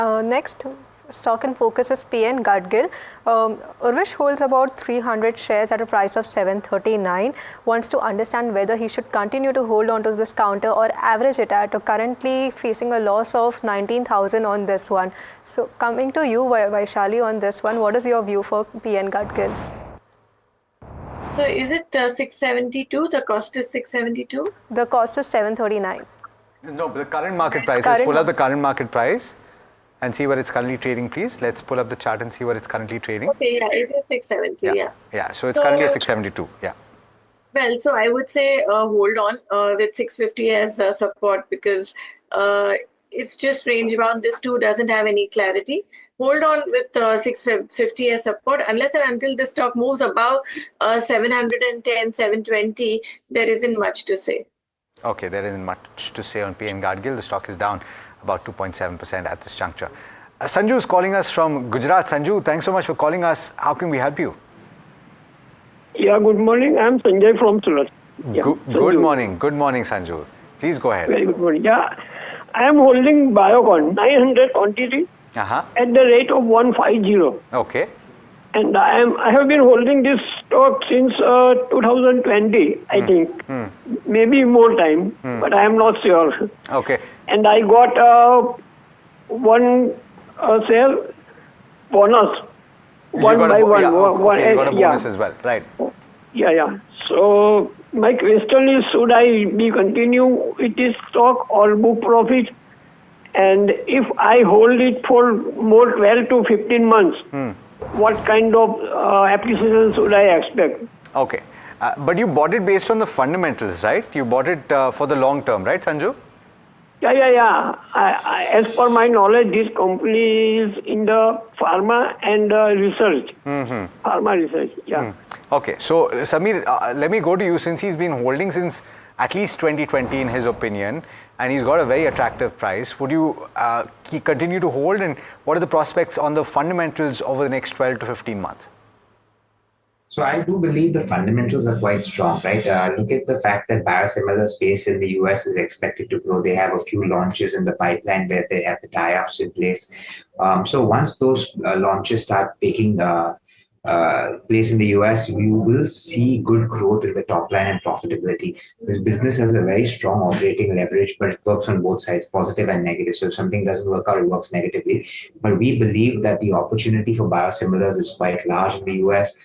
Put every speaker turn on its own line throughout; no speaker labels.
Next stock in focus is PN Gadgil. Urvish holds about 300 shares at a price of 739. Wants to understand whether he should continue to hold on to this counter or average it at currently facing a loss of 19,000 on this one. So coming to you, Vaishali, on this one, what is your view for PN Gadgil?
So is it 672? The cost is 672?
The cost is 739.
No, but the current market price. Let's pull up the current market price and see where it's currently trading, please. Let's pull up the chart and see where it's currently trading.
Okay, yeah, it is 670,
Yeah, so it's currently at 672, yeah.
Well, so I would say hold on with 650 as support because it's just range bound. This too doesn't have any clarity. Hold on with 650 as support unless and until the stock moves above 710, 720, there isn't much to say.
Okay, there isn't much to say on PN Gadgil. The stock is down about 2.7% at this juncture. Sanju is calling us from Gujarat. Sanju, thanks so much for calling us. How can we help you?
Yeah, good morning. I'm Sanjay from Surat. Yeah,
good morning. Good morning, Sanju. Please go ahead.
Very good morning. Yeah, I am holding Biocon 900 quantity at the rate of 150.
Okay.
And I have been holding this stock since 2020, I think. Maybe more time, but I am not sure.
Okay.
And I got one share bonus.
You got a bonus as well, right?
Yeah. So my question is, should I be continue with this stock or book profit? And if I hold it for more 12 to 15 months, what kind of appreciation should I expect?
Okay. But you bought it based on the fundamentals, right? You bought it for the long term, right, Sanju?
Yeah. As per my knowledge, this company is in the pharma and research. Pharma research, yeah.
Okay, so Samir, let me go to you since he's been holding since at least 2020 in his opinion, and he's got a very attractive price. Would you continue to hold, and what are the prospects on the fundamentals over the next 12 to 15 months?
So I do believe the fundamentals are quite strong, right? Look at the fact that biosimilar space in the US is expected to grow. They have a few launches in the pipeline where they have the tie-ups in place. So once those launches start taking place in the US, you will see good growth in the top line and profitability. This business has a very strong operating leverage, but it works on both sides, positive and negative. So if something doesn't work out, it works negatively. But we believe that the opportunity for biosimilars is quite large in the US.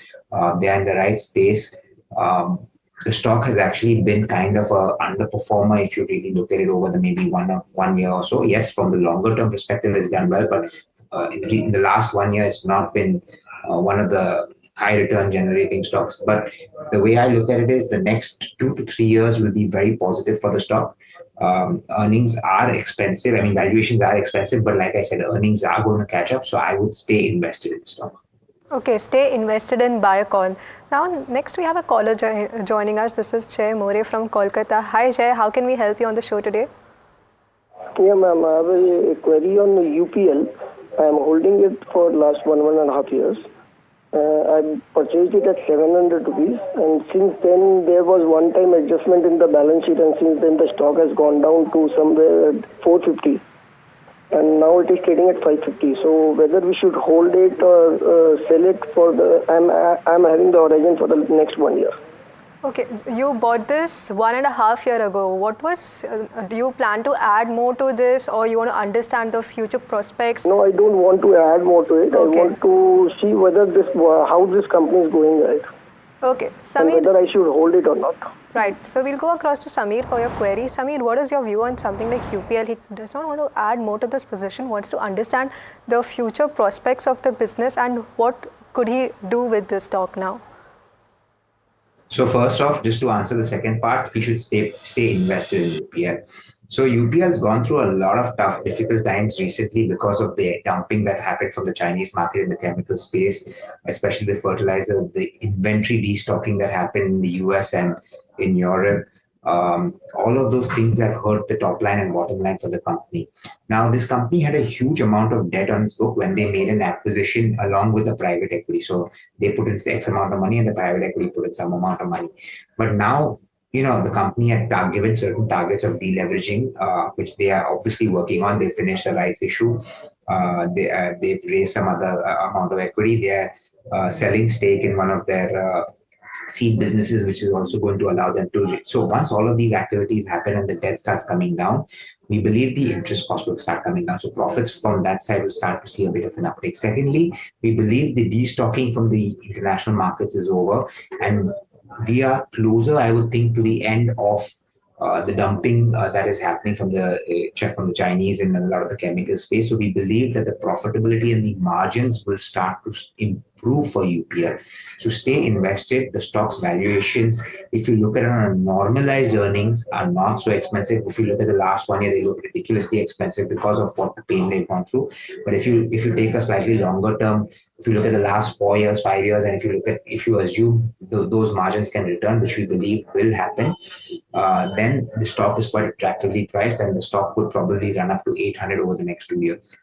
They are in the right space. The stock has actually been kind of a underperformer if you really look at it over the maybe 1 year or so. Yes, from the longer term perspective, it's done well, but in the last 1 year, it's not been one of the high return generating stocks. But the way I look at it is the next 2 to 3 years will be very positive for the stock. Earnings are expensive. I mean, valuations are expensive, but like I said, earnings are going to catch up. So I would stay invested in the stock.
Okay, stay invested in Biocon. Now, next we have a caller joining us. This is Jay More from Kolkata. Hi, Jay. How can we help you on the show today?
Yeah, ma'am. I have a query on UPL. I am holding it for last 1.5 years. I purchased it at 700 rupees, and since then there was one-time adjustment in the balance sheet, and since then the stock has gone down to somewhere at 450. And now it is trading at 550. So whether we should hold it or sell it for the, I'm having the horizon for the next 1 year.
Okay, you bought this 1.5 years ago. What was, do you plan to add more to this, or you want to understand the future prospects?
No, I don't want to add more to it. Okay. I want to see whether this, how this company is going right.
Okay, Samir.
And whether I should hold it or not.
Right. So we'll go across to Samir for your query. Samir, what is your view on something like UPL? He does not want to add more to this position, wants to understand the future prospects of the business and what could he do with this stock now?
So first off, just to answer the second part, he should stay invested in UPL. So UPL has gone through a lot of tough, difficult times recently because of the dumping that happened from the Chinese market in the chemical space, especially the fertilizer, the inventory destocking that happened in the US and in Europe. All of those things have hurt the top line and bottom line for the company. Now, this company had a huge amount of debt on its book when they made an acquisition along with the private equity. So they put in X amount of money and the private equity put in some amount of money. But now, the company had given certain targets of deleveraging, which they are obviously working on. They finished a rights issue. They've raised some other amount of equity. They are selling stake in one of their seed businesses, which is also going to allow them to. So once all of these activities happen and the debt starts coming down, we believe the interest cost will start coming down. So profits from that side will start to see a bit of an uptick. Secondly, we believe the destocking from the international markets is over, and we are closer, I would think, to the end of the dumping that is happening from the Chinese in a lot of the chemical space. So we believe that the profitability and the margins will start to improve for UPL. So stay invested. The stock's valuations, if you look at it on a normalized earnings, are not so expensive. If you look at the last 1 year, they look ridiculously expensive because of what the pain they've gone through. But if you take a slightly longer term, if you look at the last 4 years, 5 years, and if you assume those margins can return, which we believe will happen, then the stock is quite attractively priced, and the stock could probably run up to 800 over the next 2 years.